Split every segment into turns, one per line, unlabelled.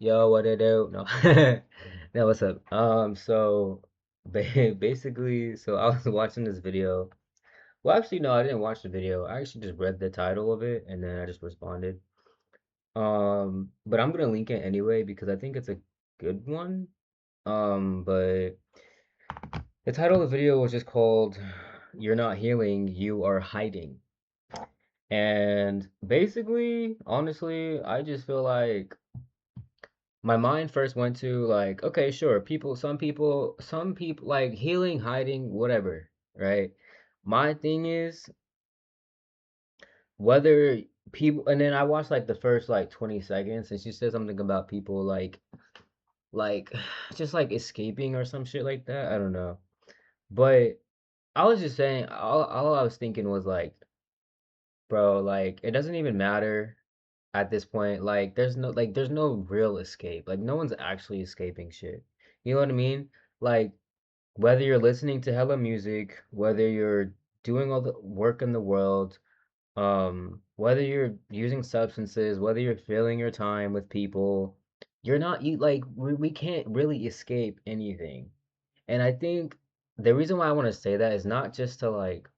Yo, what it do? No, no, what's up? So basically, so I was watching this video. Well, actually, no, I didn't watch the video. I actually just read the title of it and then I just responded. But I'm gonna link it anyway because I think it's a good one. But the title of the video was just called "You're Not Healing, You Are Hiding." And basically, honestly, I just feel like my mind first went to like, okay, sure, some people like healing, hiding, whatever, right? My thing is whether people, and then I watched like the first like 20 seconds, and she said something about people like just like escaping or some shit like that. I don't know, but I was just saying, all I was thinking was like, bro, like it doesn't even matter at this point. There's no real escape. Like no one's actually escaping shit. You know what I mean? Like whether you're listening to hella music, whether you're doing all the work in the world, whether you're using substances, whether you're filling your time with people, you're not you like we can't really escape anything. And I think the reason why I want to say that is not just to like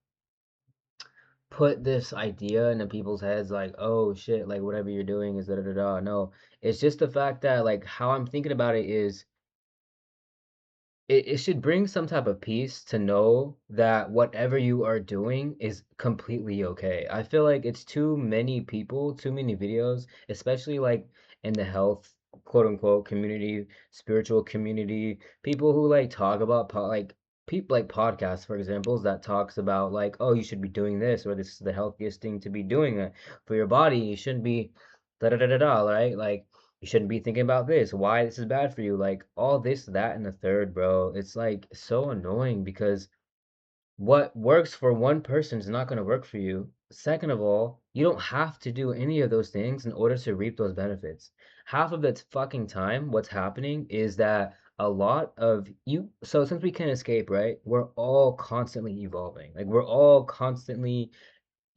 put this idea into people's heads like, oh shit, like whatever you're doing is da da da da. No, it's just the fact that like how I'm thinking about it is it should bring some type of peace to know that whatever you are doing is completely okay. I feel like it's too many people, too many videos, especially like in the health quote unquote community, spiritual community, people who like talk about like people like podcasts, for examples, that talks about like, oh, you should be doing this or this is the healthiest thing to be doing for your body. You shouldn't be da da da da da, right? Like you shouldn't be thinking about this, why this is bad for you, like all this, that, and the third, bro. It's like so annoying because what works for one person is not going to work for you. Second of all, you don't have to do any of those things in order to reap those benefits. Half of the fucking time, what's happening is that a lot of you, so since we can escape, right? We're all constantly evolving. Like we're all constantly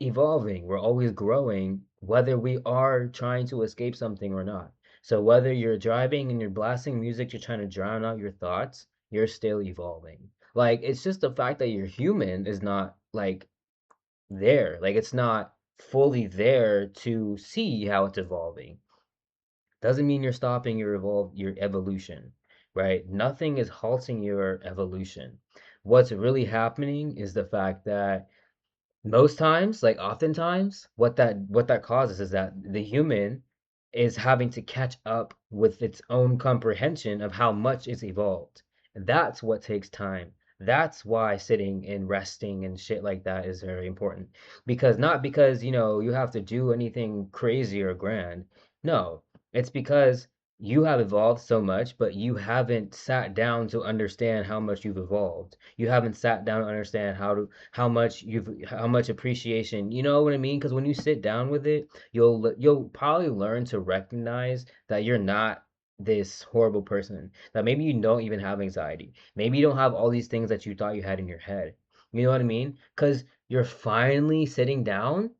evolving. We're always growing, whether we are trying to escape something or not. So whether you're driving and you're blasting music, you're trying to drown out your thoughts, you're still evolving. Like it's just the fact that you're human is not like there. Like it's not fully there to see how it's evolving. Doesn't mean you're stopping your evolution, right? Nothing is halting your evolution. What's really happening is the fact that most times, like oftentimes, what that causes is that the human is having to catch up with its own comprehension of how much it's evolved. That's what takes time. That's why sitting and resting and shit like that is very important. Because not because, you have to do anything crazy or grand. No, it's because you have evolved so much, but you haven't sat down to understand how much you've evolved. You haven't sat down to understand how much appreciation, you know what I mean? Because when you sit down with it, you'll probably learn to recognize that you're not this horrible person. That maybe you don't even have anxiety. Maybe you don't have all these things that you thought you had in your head. You know what I mean? Because you're finally sitting down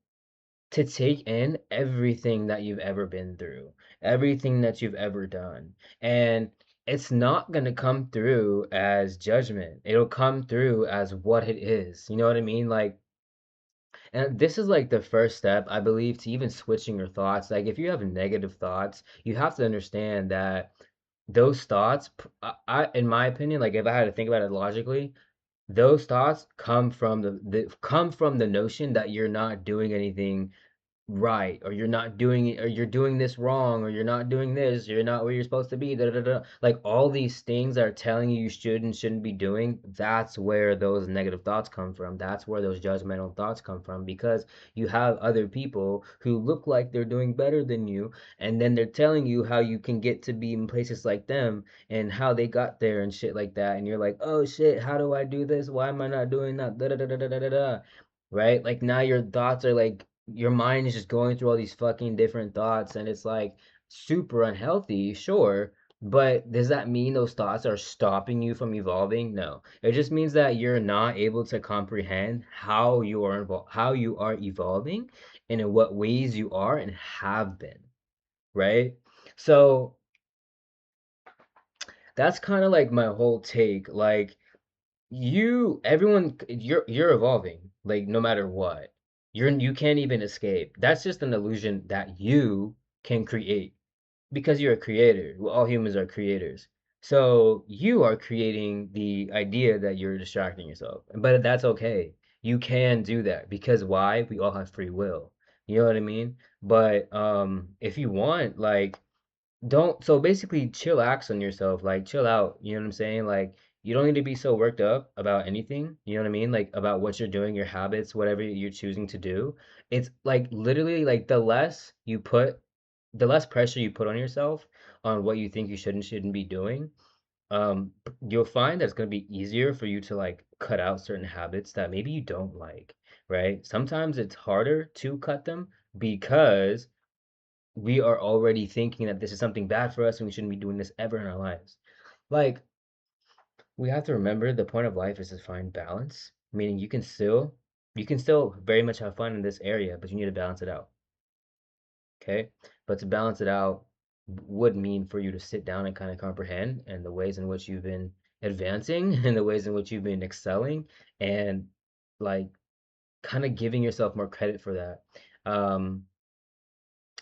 to take in everything that you've ever been through, everything that you've ever done. And it's not going to come through as judgment. It'll come through as what it is. You know what I mean? Like, and this is like the first step, I believe, to even switching your thoughts. Like, if you have negative thoughts, you have to understand that those thoughts, in my opinion, like if I had to think about it logically, those thoughts come from the notion that you're not doing anything right, or you're not doing it, or you're doing this wrong, or you're not doing this, you're not where you're supposed to be, da, da, da. Like all these things that are telling you should and shouldn't be doing, that's where those negative thoughts come from. That's where those judgmental thoughts come from, because you have other people who look like they're doing better than you, and then they're telling you how you can get to be in places like them and how they got there and shit like that, and you're like, oh shit, how do I do this, why am I not doing that, da da da da da da da, right? Like now your thoughts are like, your mind is just going through all these fucking different thoughts, and it's like super unhealthy, sure, but does that mean those thoughts are stopping you from evolving? No. It just means that you're not able to comprehend how you are evolving and in what ways you are and have been, right? So that's kind of like my whole take. Like you're evolving, like no matter what. You can't even escape. That's just an illusion that you can create because you're a creator. Well, all humans are creators. So you are creating the idea that you're distracting yourself. But that's okay. You can do that because why? We all have free will. You know what I mean? But if you want, like, don't, so basically chillax on yourself, like chill out, you know what I'm saying? Like you don't need to be so worked up about anything, you know what I mean? Like about what you're doing, your habits, whatever you're choosing to do. It's like literally like the less pressure you put on yourself on what you think you should and shouldn't be doing, you'll find that it's going to be easier for you to like cut out certain habits that maybe you don't like, right? Sometimes it's harder to cut them because we are already thinking that this is something bad for us and we shouldn't be doing this ever in our lives. Like, we have to remember the point of life is to find balance, meaning you can still very much have fun in this area, but you need to balance it out. Okay? But to balance it out would mean for you to sit down and kind of comprehend and the ways in which you've been advancing and the ways in which you've been excelling and like kind of giving yourself more credit for that. Um,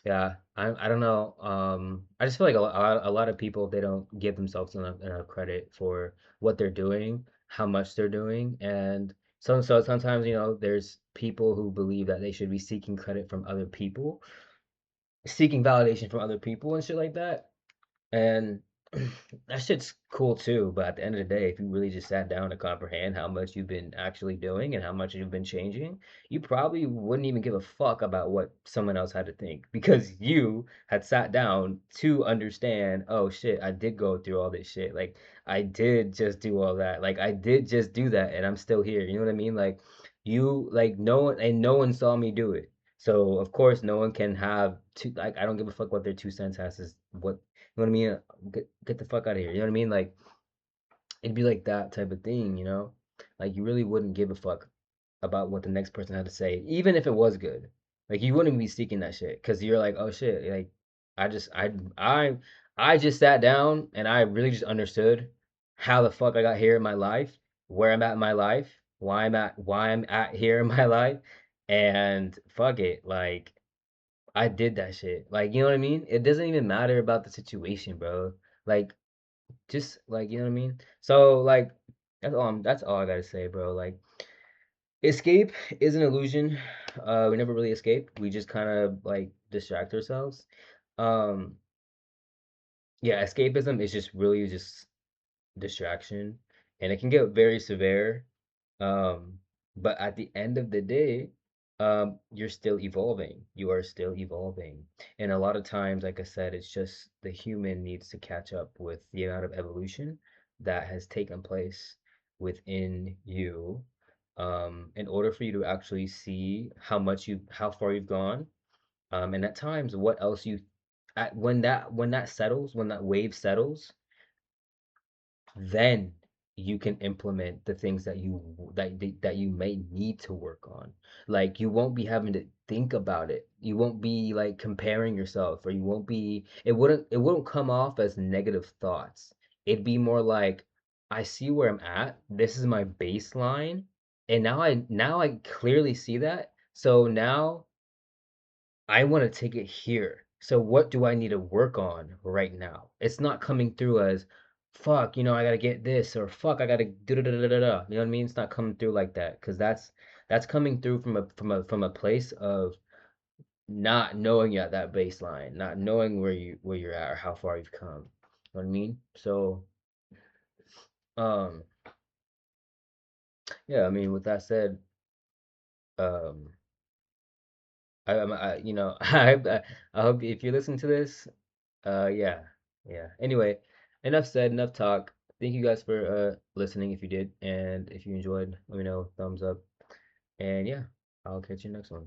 Yeah, I don't know. I just feel like a lot of people they don't give themselves enough credit for what they're doing, how much they're doing, and so sometimes there's people who believe that they should be seeking credit from other people, seeking validation from other people and shit like that. And that shit's cool too, but at the end of the day, if you really just sat down to comprehend how much you've been actually doing and how much you've been changing, you probably wouldn't even give a fuck about what someone else had to think because you had sat down to understand, oh shit, I did go through all this shit. Like I did just do all that. Like I did just do that and I'm still here. You know what I mean? Like you like no one saw me do it. So of course no one can have two like I don't give a fuck what their 2 cents has is what you know what I mean? Get the fuck out of here. You know what I mean? Like it'd be like that type of thing, you know? Like you really wouldn't give a fuck about what the next person had to say, even if it was good. Like you wouldn't be seeking that shit because you're like, oh shit, like I just I just sat down and I really just understood how the fuck I got here in my life, where I'm at in my life, why I'm at here in my life, and fuck it, like I did that shit. Like, you know what I mean? It doesn't even matter about the situation, bro. Like, just like, you know what I mean? So, like, that's all I gotta say, bro. Like, escape is an illusion. We never really escape. We just kind of like distract ourselves. Um, yeah, escapism is just really just distraction, and it can get very severe. Um, but at the end of the day, you're still evolving. You are still evolving. And a lot of times, like I said, it's just the human needs to catch up with the amount of evolution that has taken place within you, in order for you to actually see how far you've gone, and at times what else when that settles, when that wave settles, then you can implement the things that you may need to work on. Like you won't be having to think about it. You won't be like comparing yourself, or it wouldn't come off as negative thoughts. It'd be more like I see where I'm at. This is my baseline, and now I clearly see that. So now I want to take it here. So what do I need to work on right now? It's not coming through as fuck, I gotta get this or fuck, I gotta do da da da da da. You know what I mean? It's not coming through like that because that's coming through from a place of not knowing you at that baseline, not knowing where you're at or how far you've come. You know what I mean? So um yeah, I mean with that said, um I hope if you listen to this. Yeah, yeah. Anyway, enough said, enough talk. Thank you guys for listening if you did, and if you enjoyed, let me know, thumbs up. And yeah, I'll catch you next one.